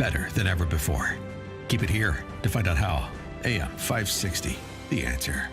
better than ever before. Keep it here to find out how. AM 560, The Answer.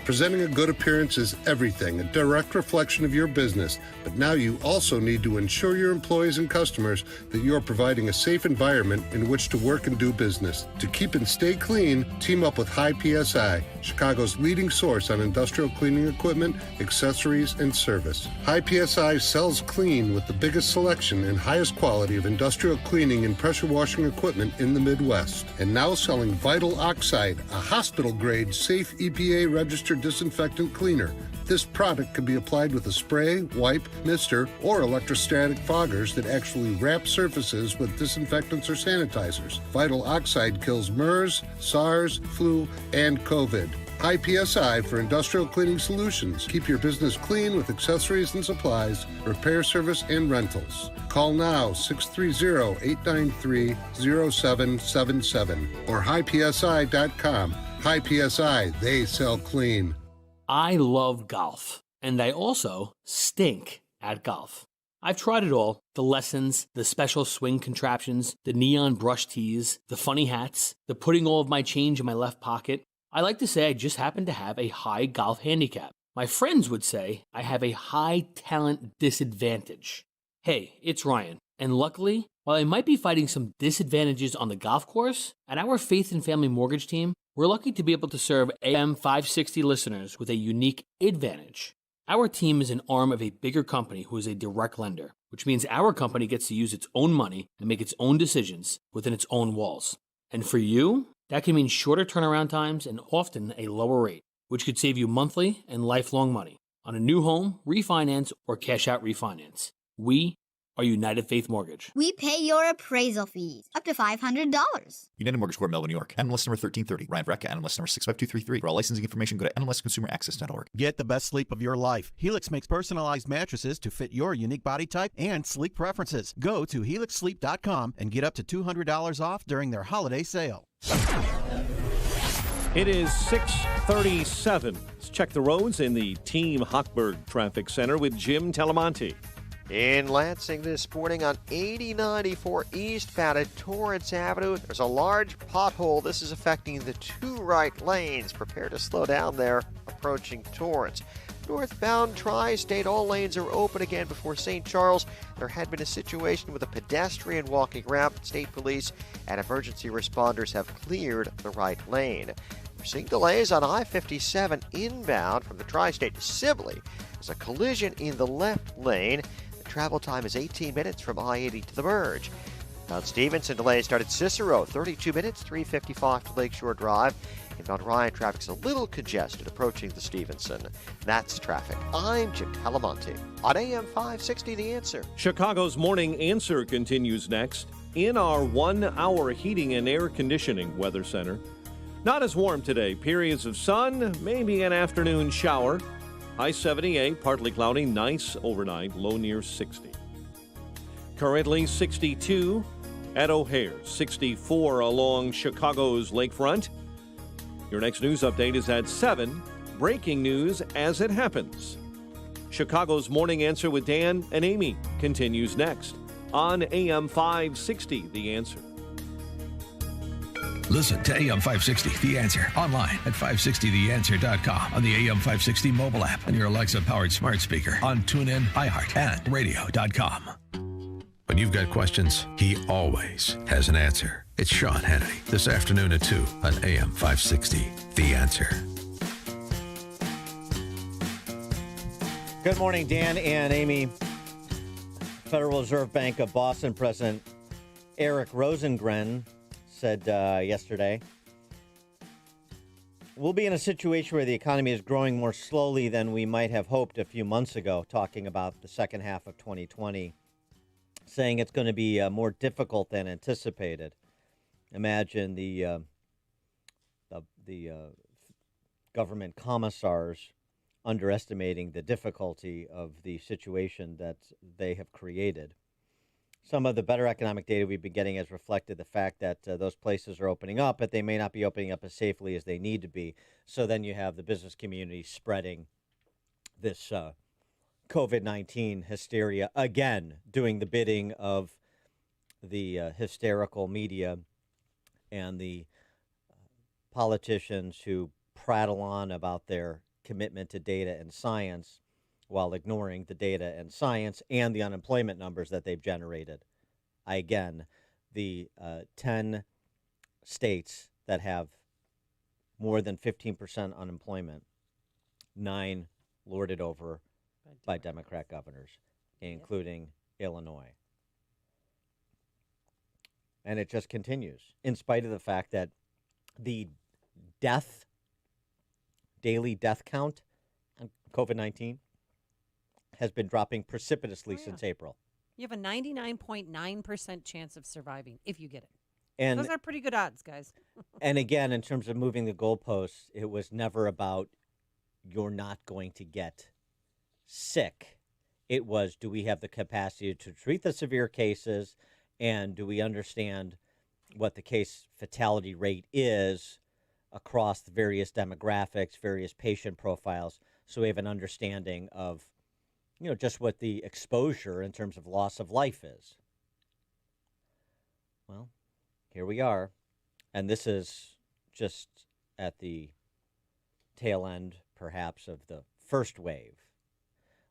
Presenting a good appearance is everything, a direct reflection of your business. But now you also need to ensure your employees and customers that you are providing a safe environment in which to work and do business. To keep and stay clean, team up with High PSI, Chicago's leading source on industrial cleaning equipment, accessories, and service. High PSI sells clean with the biggest selection and highest quality of industrial cleaning and pressure washing equipment in the Midwest. And now selling Vital Oxide, a hospital-grade, safe EPA-registered disinfectant cleaner. This product can be applied with a spray, wipe, mister, or electrostatic foggers that actually wrap surfaces with disinfectants or sanitizers. Vital Oxide kills MERS, SARS, flu, and COVID. High PSI for industrial cleaning solutions. Keep your business clean with accessories and supplies, repair service, and rentals. Call now, 630-893-0777 or highpsi.com. High PSI, they sell clean. I love golf, and I also stink at golf. I've tried it all, the lessons, the special swing contraptions, the neon brush tees, the funny hats, the putting all of my change in my left pocket. I like to say I just happen to have a high golf handicap. My friends would say I have a high talent disadvantage. Hey, it's Ryan, and luckily, while I might be fighting some disadvantages on the golf course, at our Faith and Family Mortgage team, we're lucky to be able to serve AM 560 listeners with a unique advantage. Our team is an arm of a bigger company who is a direct lender, which means our company gets to use its own money and make its own decisions within its own walls. And for you, that can mean shorter turnaround times and often a lower rate, which could save you monthly and lifelong money on a new home, refinance, or cash out refinance. We are United Faith Mortgage. We pay your appraisal fees up to $500. United Mortgage Corp, Melville, New York. NMLS number 1330. Ryan Brecka, NMLS number 65233. For all licensing information, go to nmlsconsumeraccess.org. Get the best sleep of your life. Helix makes personalized mattresses to fit your unique body type and sleep preferences. Go to helixsleep.com and get up to $200 off during their holiday sale. It is 6:37. Let's check the roads in the Team Hochberg Traffic Center with Jim Talamonte. In Lansing this morning on 8094 eastbound at Torrance Avenue, there's a large pothole. This is affecting the two right lanes. Prepare to slow down there approaching Torrance. Northbound Tri-State, all lanes are open again before St. Charles. There had been a situation with a pedestrian walking ramp. State police and emergency responders have cleared the right lane. We're seeing delays on I-57 inbound from the Tri-State to Sibley. There's a collision in the left lane. Travel time is 18 minutes from I-80 to the merge. Mount Stevenson delays start at Cicero, 32 minutes, 3:55 to Lakeshore Drive. In Mount Ryan, traffic's a little congested approaching the Stevenson. That's traffic. I'm Jim Talamonte on AM 560 The Answer. Chicago's Morning Answer continues next in our 1-hour heating and air conditioning weather center. Not as warm today. Periods of sun, maybe an afternoon shower. High 78, partly cloudy, nice overnight, low near 60. Currently 62 at O'Hare, 64 along Chicago's lakefront. Your next news update is at 7. Breaking news as it happens. Chicago's Morning Answer with Dan and Amy continues next on AM 560, The Answer. Listen to AM 560, The Answer, online at 560theanswer.com, on the AM 560 mobile app, on your Alexa-powered smart speaker, on TuneIn, iHeart, and radio.com. When you've got questions, he always has an answer. It's Sean Hannity, this afternoon at 2 on AM 560, The Answer. Good morning, Dan and Amy. Federal Reserve Bank of Boston President Eric Rosengren said yesterday, we'll be in a situation where the economy is growing more slowly than we might have hoped a few months ago, talking about the second half of 2020, saying it's going to be more difficult than anticipated. Imagine the government commissars underestimating the difficulty of the situation that they have created. Some of the better economic data we've been getting has reflected the fact that those places are opening up, but they may not be opening up as safely as they need to be. So then you have the business community spreading this COVID-19 hysteria again, doing the bidding of the hysterical media and the politicians who prattle on about their commitment to data and science while ignoring the data and science and the unemployment numbers that they've generated. Again, the 10 states that have more than 15% unemployment, 9 lorded over by Democrat governors, including Illinois. And it just continues, in spite of the fact that the daily death count on COVID-19 has been dropping precipitously since April. You have a 99.9% chance of surviving if you get it. And those are pretty good odds, guys. And again, in terms of moving the goalposts, it was never about you're not going to get sick. It was, do we have the capacity to treat the severe cases, and do we understand what the case fatality rate is across the various demographics, various patient profiles, so we have an understanding of, just what the exposure in terms of loss of life is. Well, here we are, and this is just at the tail end, perhaps, of the first wave.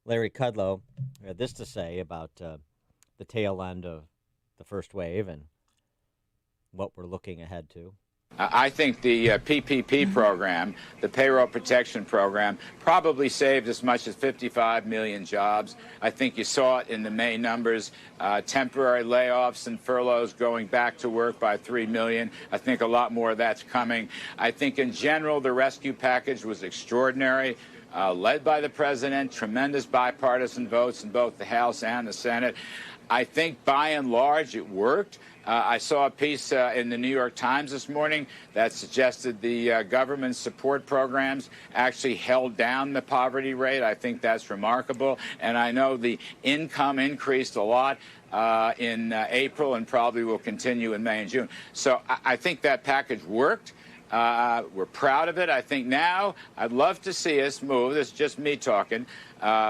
Larry Kudlow had this to say about the tail end of the first wave and what we're looking ahead to. I think the PPP program, the Payroll Protection Program, probably saved as much as 55 million jobs. I think you saw it in the May numbers, temporary layoffs and furloughs going back to work by 3 million. I think a lot more of that's coming. I think in general the rescue package was extraordinary, led by the president, tremendous bipartisan votes in both the House and the Senate. I think by and large it worked. I saw a piece in the New York Times this morning that suggested the government support programs actually held down the poverty rate. I think that's remarkable. And I know the income increased a lot in April and probably will continue in May and June. So I think that package worked. We're proud of it. I think now I'd love to see us move, this is just me talking,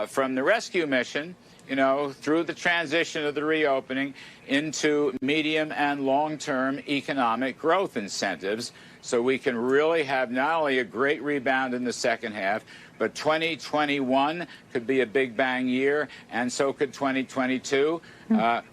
from the rescue mission, through the transition of the reopening into medium and long-term economic growth incentives so we can really have not only a great rebound in the second half, but 2021 could be a big bang year, and so could 2022.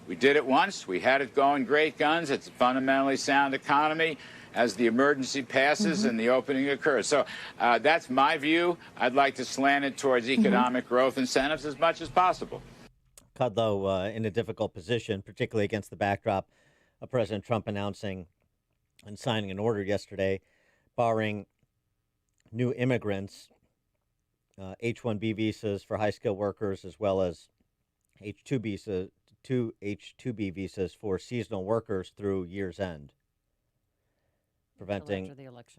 We did it once. We had it going great guns. It's a fundamentally sound economy as the emergency passes and the opening occurs. So that's my view. I'd like to slant it towards economic growth incentives as much as possible. Kudlow in a difficult position, particularly against the backdrop of President Trump announcing and signing an order yesterday barring new immigrants, H-1B visas for high-skilled workers, as well as H-2B visas for seasonal workers through year's end, preventing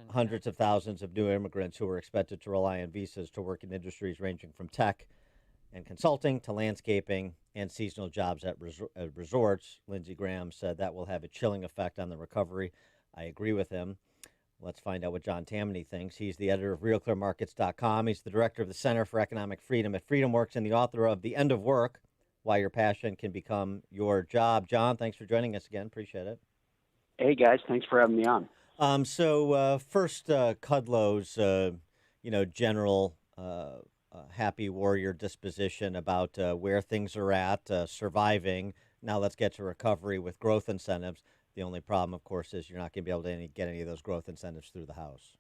hundreds of thousands of new immigrants who are expected to rely on visas to work in industries ranging from tech and consulting to landscaping and seasonal jobs at resorts. Lindsey Graham said that will have a chilling effect on the recovery. I agree with him. Let's find out what John Tamny thinks. He's the editor of RealClearMarket's.com. He's the director of the Center for Economic Freedom at FreedomWorks and the author of The End of Work, Why Your Passion Can Become Your Job. John, thanks for joining us again. Appreciate it. Hey, guys. Thanks for having me on. First, Kudlow's, general happy warrior disposition about where things are at, surviving. Now let's get to recovery with growth incentives. The only problem, of course, is you're not going to be able to get any of those growth incentives through the House.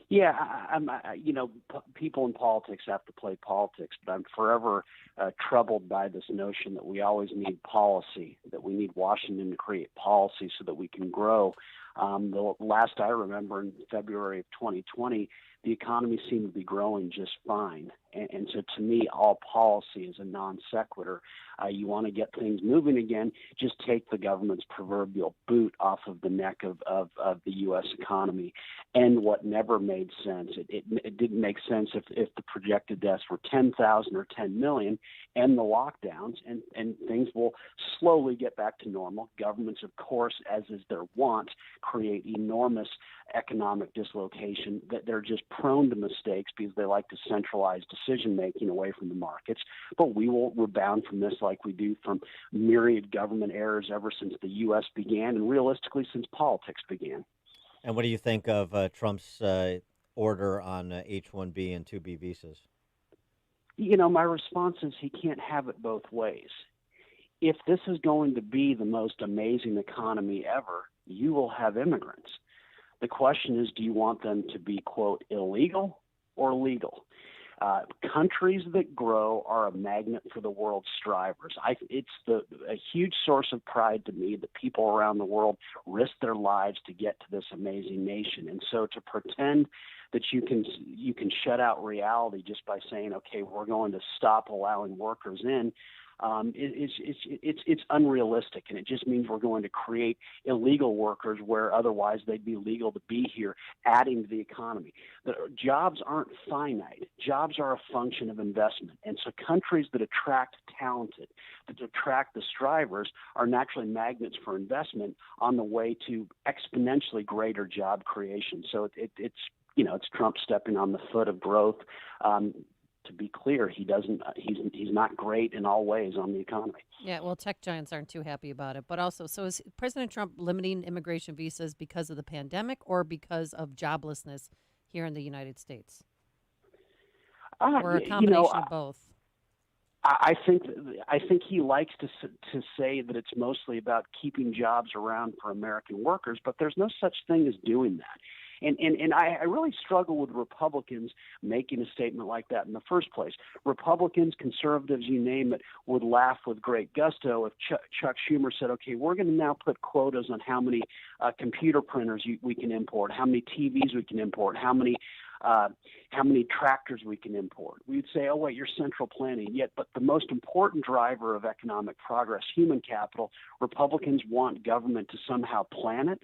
Yeah, people in politics have to play politics, but I'm forever troubled by this notion that we always need policy, that we need Washington to create policy so that we can grow. The last I remember, in February of 2020, the economy seemed to be growing just fine. And so to me, all policy is a non sequitur. You want to get things moving again, just take the government's proverbial boot off of the neck of the U.S. economy. And what never made sense, it didn't make sense if the projected deaths were 10,000 or 10 million, and the lockdowns, and things will slowly get back to normal. Governments, of course, as is their wont, create enormous economic dislocation that they're just prone to mistakes because they like to centralize decision-making away from the markets, but we will rebound from this like we do from myriad government errors ever since the U.S. began and realistically since politics began. And what do you think of Trump's order on H-1B and 2B visas? My response is he can't have it both ways. If this is going to be the most amazing economy ever, you will have immigrants. The question is, do you want them to be, quote, illegal or legal? Countries that grow are a magnet for the world's strivers. It's a huge source of pride to me that people around the world risk their lives to get to this amazing nation. And so to pretend that you can shut out reality just by saying, okay, we're going to stop allowing workers in, it's unrealistic, and it just means we're going to create illegal workers where otherwise they'd be legal to be here, adding to the economy. The jobs aren't finite. Jobs are a function of investment, and so countries that attract talented, that attract the strivers, are naturally magnets for investment on the way to exponentially greater job creation. So it's Trump stepping on the foot of growth. To be clear, he's not great in all ways on the economy. Yeah, well, tech giants aren't too happy about it. But also, so is President Trump limiting immigration visas because of the pandemic or because of joblessness here in the United States? Or a combination of both? I think he likes to say that it's mostly about keeping jobs around for American workers, but there's no such thing as doing that. And I really struggle with Republicans making a statement like that in the first place. Republicans, conservatives, you name it, would laugh with great gusto if Chuck Schumer said, okay, we're going to now put quotas on how many computer printers we can import, how many TVs we can import, how many tractors we can import. We'd say, oh, wait, you're central planning. But the most important driver of economic progress, human capital, Republicans want government to somehow plan it.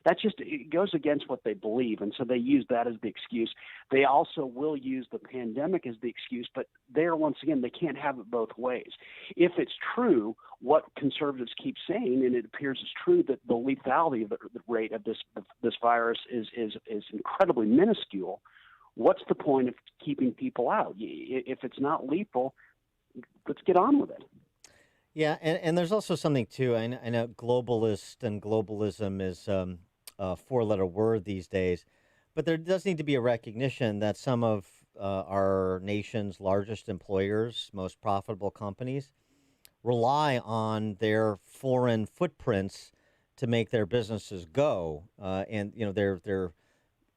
It goes against what they believe, and so they use that as the excuse. They also will use the pandemic as the excuse, but once again, they can't have it both ways. If it's true, what conservatives keep saying, and it appears it's true, that the lethality of the rate of this virus is incredibly minuscule, what's the point of keeping people out? If it's not lethal, let's get on with it. Yeah, and there's also something, too. I know globalist and globalism is a four-letter word these days, but there does need to be a recognition that some of our nation's largest employers, most profitable companies, rely on their foreign footprints to make their businesses go, and they're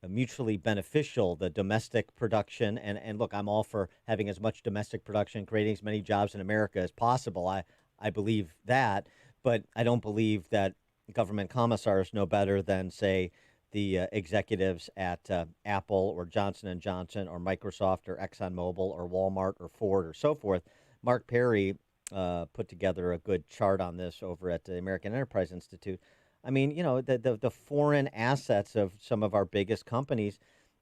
mutually beneficial. The domestic production, and look, I'm all for having as much domestic production, creating as many jobs in America as possible. I believe that, but I don't believe that government commissars know better than, say, the executives at Apple or Johnson & Johnson or Microsoft or ExxonMobil or Walmart or Ford or so forth. Mark Perry put together a good chart on this over at the American Enterprise Institute. I mean, the foreign assets of some of our biggest companies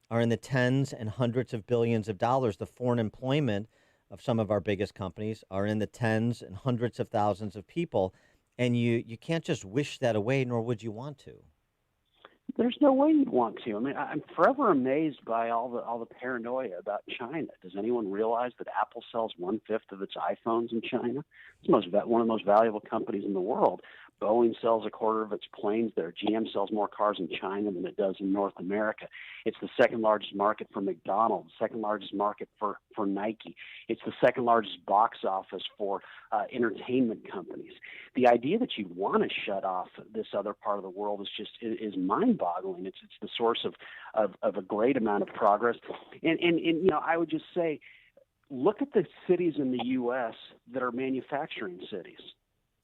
are in the tens and hundreds of billions of dollars. The foreign employment of some of our biggest companies are in the tens and hundreds of thousands of people. And you can't just wish that away, nor would you want to. There's no way you'd want to. I mean, I'm forever amazed by all the paranoia about China. Does anyone realize that Apple sells 1/5 of its iPhones in China? It's one of the most valuable companies in the world. Boeing sells 1/4 of its planes there. GM sells more cars in China than it does in North America. It's the second largest market for McDonald's, second largest market for Nike. It's the second largest box office for entertainment companies. The idea that you want to shut off this other part of the world is mind-boggling. It's the source of a great amount of progress. And I would just say, look at the cities in the U.S. that are manufacturing cities.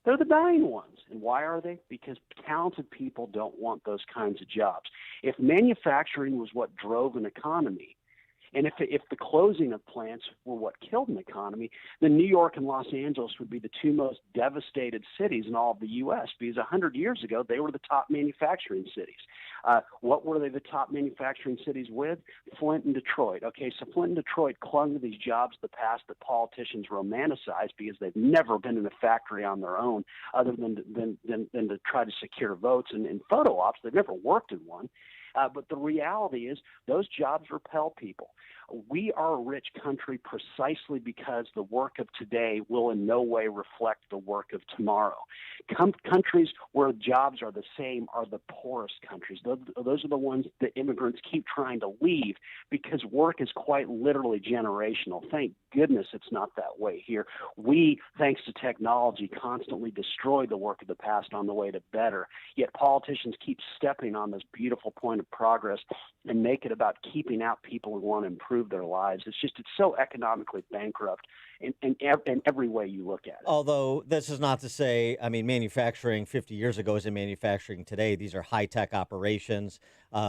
They're the dying ones. And why are they? Because talented people don't want those kinds of jobs. If manufacturing was what drove an economy, and if the closing of plants were what killed an economy, then New York and Los Angeles would be the two most devastated cities in all of the U.S. because 100 years ago, they were the top manufacturing cities. What were they the top manufacturing cities with? Flint and Detroit. Okay, so Flint and Detroit clung to these jobs of the past that politicians romanticize because they've never been in a factory on their own other than to try to secure votes and photo ops. They've never worked in one. But the reality is those jobs repel people. We are a rich country precisely because the work of today will in no way reflect the work of tomorrow. Countries where jobs are the same are the poorest countries. Those are the ones that immigrants keep trying to leave because work is quite literally generational. Thank goodness it's not that way here. We, thanks to technology, constantly destroy the work of the past on the way to better. Yet politicians keep stepping on this beautiful point of progress and make it about keeping out people who want to improve their lives. It's so economically bankrupt in every way you look at it. Although this is not to say, I mean, manufacturing 50 years ago isn't manufacturing today. These are high-tech operations.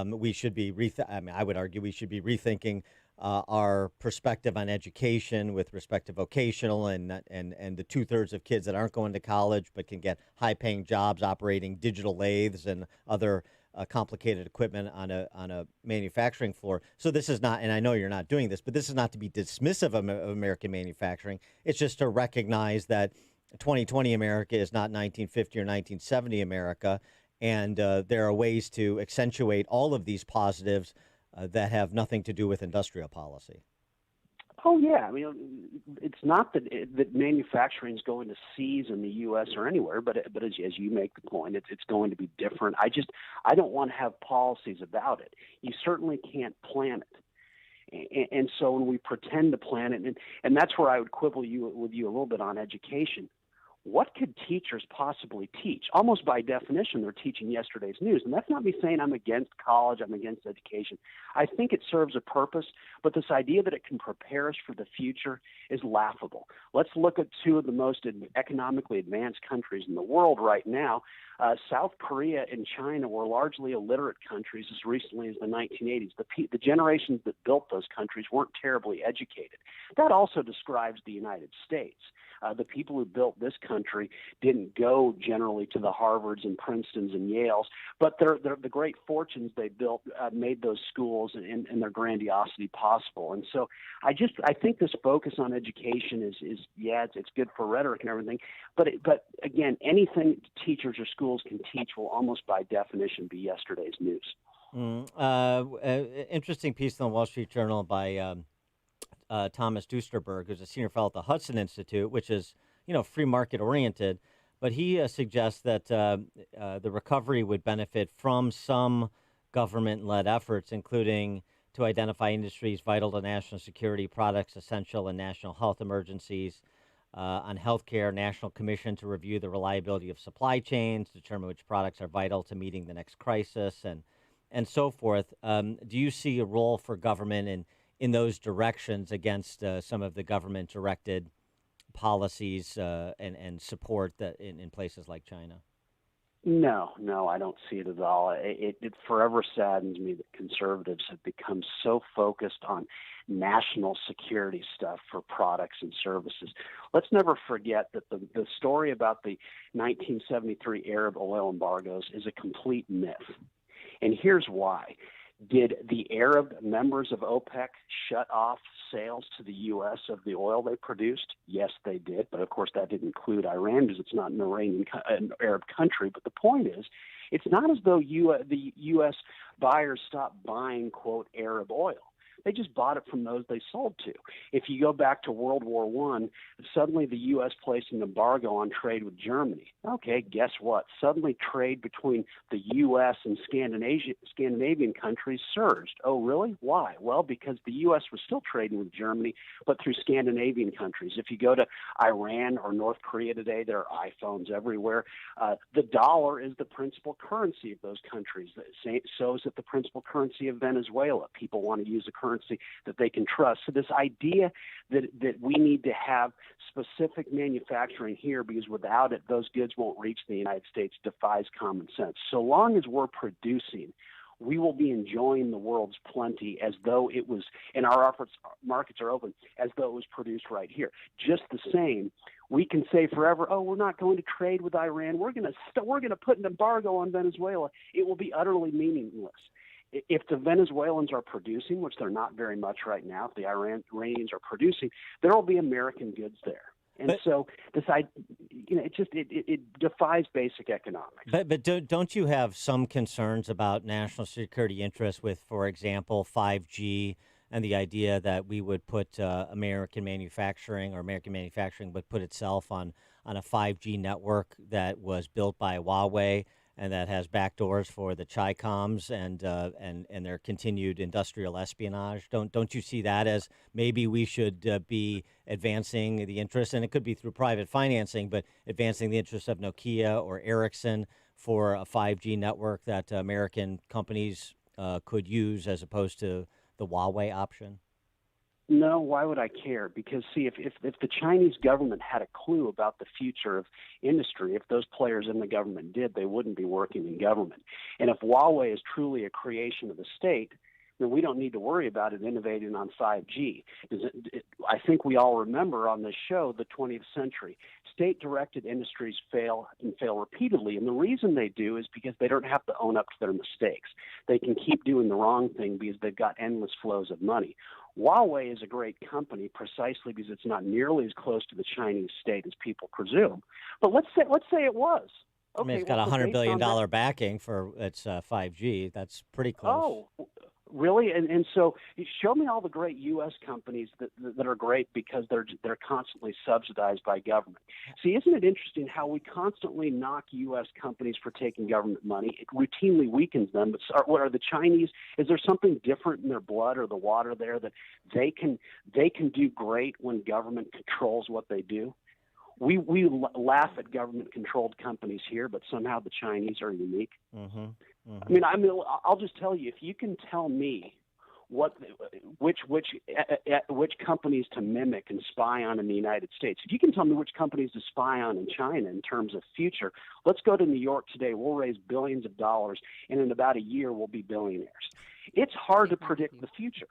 We should be, I would argue we should be rethinking our perspective on education with respect to vocational and the 2/3 of kids that aren't going to college but can get high-paying jobs operating digital lathes and other complicated equipment on a manufacturing floor. So this is not, and I know you're not doing this, but this is not to be dismissive of American manufacturing. It's just to recognize that 2020 America is not 1950 or 1970 America, and there are ways to accentuate all of these positives that have nothing to do with industrial policy. Oh, yeah. I mean, it's not that manufacturing is going to cease in the U.S. or anywhere, but as you make the point, it's going to be different. I don't want to have policies about it. You certainly can't plan it. And so when we pretend to plan it, and that's where I would quibble with you a little bit on education. What could teachers possibly teach? Almost by definition, they're teaching yesterday's news. And that's not me saying I'm against college, I'm against education. I think it serves a purpose, but this idea that it can prepare us for the future is laughable. Let's look at two of the most economically advanced countries in the world right now. South Korea and China were largely illiterate countries as recently as the 1980s. The generations that built those countries weren't terribly educated. That also describes the United States. The people who built this country didn't go generally to the Harvards and Princetons and Yales, but the great fortunes they built made those schools and their grandiosity possible. And so I think this focus on education is it's good for rhetoric and everything, but again, anything teachers or schools can teach will almost by definition be yesterday's news. Interesting piece in the Wall Street Journal by Thomas Duesterberg, who's a senior fellow at the Hudson Institute, which is, free market oriented. But he suggests that the recovery would benefit from some government-led efforts, including to identify industries vital to national security, products essential in national health emergencies, on healthcare, National Commission to review the reliability of supply chains, determine which products are vital to meeting the next crisis, and so forth. Do you see a role for government in those directions against some of the government-directed policies and support that in places like China? No, I don't see it at all. It forever saddens me that conservatives have become so focused on national security stuff for products and services. Let's never forget that the story about the 1973 Arab oil embargoes is a complete myth. And here's why. Did the Arab members of OPEC shut off sales to the U.S. of the oil they produced? Yes, they did. But, of course, that didn't include Iran because it's not an Arab country. But the point is, it's not as though the U.S. buyers stopped buying, quote, Arab oil. They just bought it from those they sold to. If you go back to World War I, suddenly the U.S. placed an embargo on trade with Germany. Okay, guess what? Suddenly trade between the U.S. and Scandinavian countries surged. Oh, really? Why? Well, because the U.S. was still trading with Germany, but through Scandinavian countries. If you go to Iran or North Korea today, there are iPhones everywhere. The dollar is the principal currency of those countries. So is it the principal currency of Venezuela. People want to use a currency that they can trust. So this idea that we need to have specific manufacturing here because without it, those goods won't reach the United States defies common sense. So long as we're producing, we will be enjoying the world's plenty as though it was, and our markets are open, as though it was produced right here. Just the same, we can say forever, oh, we're not going to trade with Iran. We're going to put an embargo on Venezuela. It will be utterly meaningless. If the Venezuelans are producing, which they're not very much right now, if the Iranians are producing, there will be American goods there. And so this, it defies basic economics. But don't you have some concerns about national security interests with, for example, 5G and the idea that we would put American manufacturing would put itself on a 5G network that was built by Huawei and that has backdoors for the Chi-Coms and their continued industrial espionage? Don't you see that as maybe we should be advancing the interests, and it could be through private financing, but advancing the interests of Nokia or Ericsson for a 5G network that American companies could use as opposed to the Huawei option? No, why would I care? Because, see, if the Chinese government had a clue about the future of industry, if those players in the government did, they wouldn't be working in government. And if Huawei is truly a creation of the state, then we don't need to worry about it innovating on 5G. I think we all remember on this show the 20th century. State-directed industries fail and fail repeatedly, and the reason they do is because they don't have to own up to their mistakes. They can keep doing the wrong thing because they've got endless flows of money. Huawei is a great company precisely because it's not nearly as close to the Chinese state as people presume. But let's say it was. Okay, I mean, it's got $100 billion backing for its 5G. That's pretty close. Oh, really? And so show me all the great U.S. companies that are great because they're constantly subsidized by government. See, isn't it interesting how we constantly knock U.S. companies for taking government money? It routinely weakens them. But what are the Chinese? Is there something different in their blood or the water there that they can do great when government controls what they do? We laugh at government-controlled companies here, but somehow the Chinese are unique. Mm-hmm. Mm-hmm. I mean, I'll just tell you, if you can tell me which companies to mimic and spy on in the United States, if you can tell me which companies to spy on in China in terms of future, let's go to New York today. We'll raise billions of dollars, and in about a year, we'll be billionaires. It's hard to predict the future.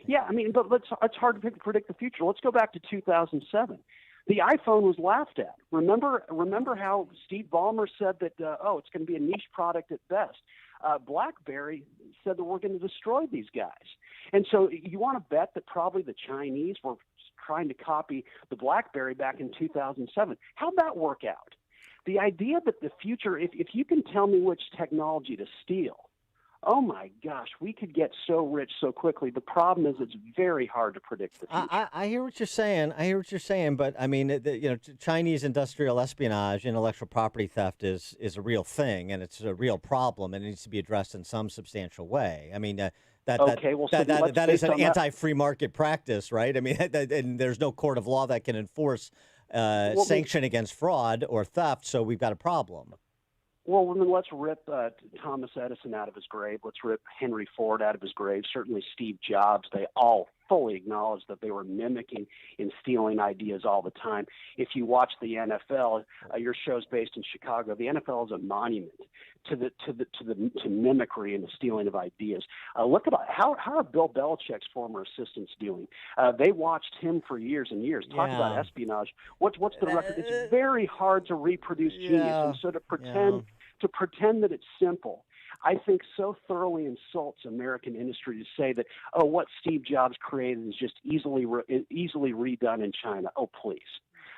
Yeah, I mean, but it's hard to predict the future. Let's go back to 2007. The iPhone was laughed at. Remember how Steve Ballmer said that, it's going to be a niche product at best. BlackBerry said that we're going to destroy these guys. And so you want to bet that probably the Chinese were trying to copy the BlackBerry back in 2007. How'd that work out? The idea that the future, if you can tell me which technology to steal, oh my gosh, we could get so rich so quickly. The problem is it's very hard to predict the future. I hear what you're saying. But I mean, Chinese industrial espionage, intellectual property theft is a real thing, and it's a real problem, and it needs to be addressed in some substantial way. I mean, that is an anti-free market practice, right? I mean, and there's no court of law that can enforce sanction against fraud or theft, so we've got a problem. Well, then let's rip Thomas Edison out of his grave. Let's rip Henry Ford out of his grave. Certainly Steve Jobs. They all fully acknowledge that they were mimicking and stealing ideas all the time. If you watch the NFL, your show's based in Chicago. The NFL is a monument to mimicry and the stealing of ideas. Look at how are Bill Belichick's former assistants doing? They watched him for years and years. Talk about espionage. What's the record? It's very hard to reproduce genius, and so to pretend that it's simple, I think so thoroughly insults American industry to say that, what Steve Jobs created is just easily redone in China. Oh, please.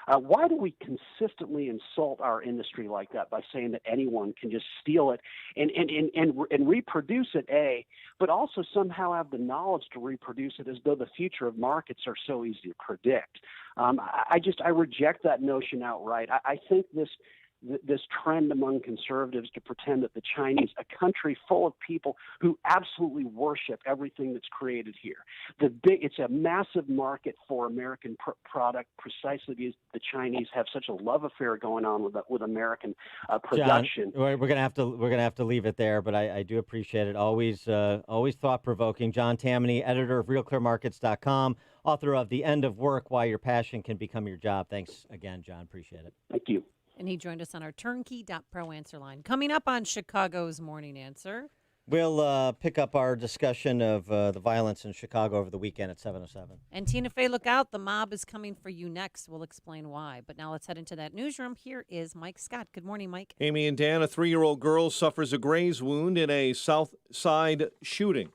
Why do we consistently insult our industry like that by saying that anyone can just steal it and reproduce it, but also somehow have the knowledge to reproduce it as though the future of markets are so easy to predict? I reject that notion outright. I think this trend among conservatives to pretend that the Chinese, a country full of people who absolutely worship everything that's created here, it's a massive market for American product precisely because the Chinese have such a love affair going on with American production. John, we're gonna have to leave it there, but I do appreciate it. Always thought provoking. John Tamny, editor of RealClearMarket's.com, author of The End of Work: Why Your Passion Can Become Your Job. Thanks again, John. Appreciate it. Thank you. And he joined us on our turnkey.pro answer line. Coming up on Chicago's Morning Answer, we'll pick up our discussion of the violence in Chicago over the weekend at 7:07. And Tina Fey, look out. The mob is coming for you next. We'll explain why. But now let's head into that newsroom. Here is Mike Scott. Good morning, Mike. Amy and Dan, a 3-year-old girl suffers a graze wound in a South Side shooting.